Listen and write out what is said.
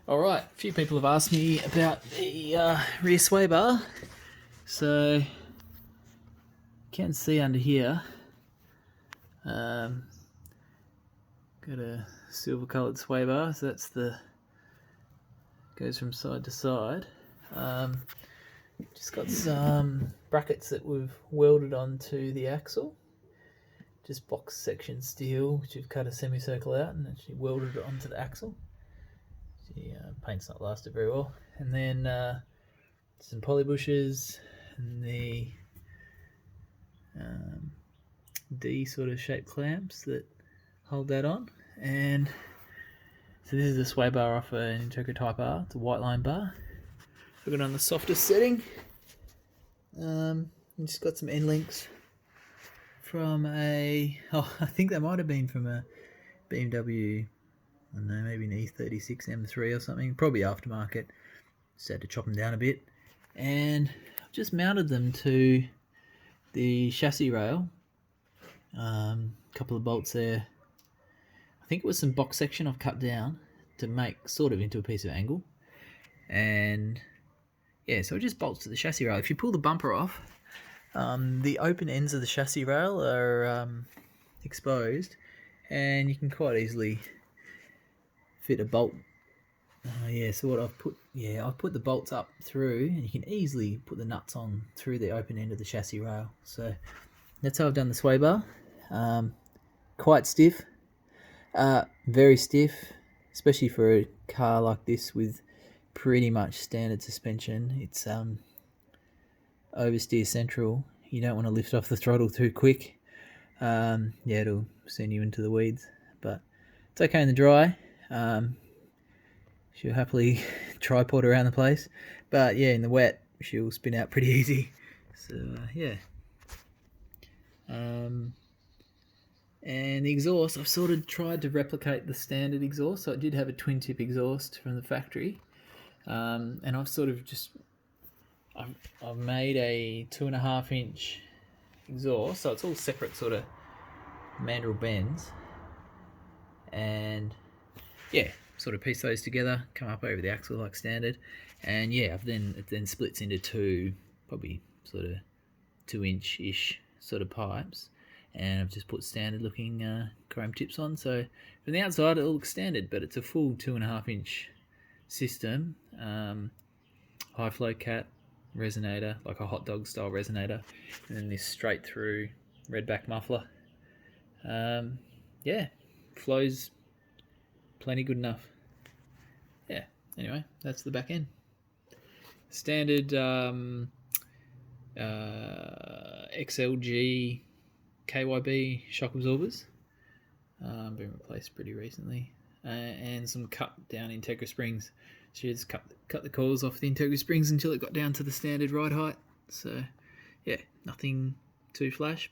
Alright, a few people have asked me about the rear sway bar. So, you can see under here, got a silver coloured sway bar, so that's goes from side to side. Just got some brackets that we've welded onto the axle. Just box section steel, which we've cut a semicircle out and actually welded it onto the axle. The paint's not lasted very well. And then some poly bushes and the D sort of shaped clamps that hold that on. And so this is the sway bar off an Interco Type R. It's a Whiteline bar. I've got it on the softest setting. Just got some end links from I think that might have been from a BMW, I don't know, maybe an E36 M3 or something, probably aftermarket. Just had to chop them down a bit. And I've just mounted them to the chassis rail. Couple of bolts there. I think it was some box section I've cut down to make sort of into a piece of angle. And yeah, so it just bolts to the chassis rail. If you pull the bumper off, the open ends of the chassis rail are exposed, and you can quite easily fit a bolt. So what I've put the bolts up through, and you can easily put the nuts on through the open end of the chassis rail. So that's how I've done the sway bar. Quite stiff, very stiff, especially for a car like this with pretty much standard suspension. It's oversteer central. You don't want to lift off the throttle too quick. It'll send you into the weeds, but it's okay in the dry. She'll happily tripod around the place, but yeah, in the wet she'll spin out pretty easy. So and the exhaust, I've sort of tried to replicate the standard exhaust. So it did have a twin tip exhaust from the factory, and I've sort of I've made a 2.5 inch exhaust, so it's all separate sort of mandrel bends, and yeah, sort of piece those together, come up over the axle like standard, and yeah, it then splits into two, probably sort of 2-inch ish sort of pipes, and I've just put standard looking chrome tips on. So from the outside it looks standard, but it's a full 2.5 inch system, high flow cat resonator, like a hot dog style resonator, and then this straight through redback muffler. Flows plenty good enough. Yeah, anyway, that's the back end. Standard XLG KYB shock absorbers, been replaced pretty recently, and some cut down Integra springs. She just cut the coils off the Integra springs until it got down to the standard ride height. So yeah, nothing too flash,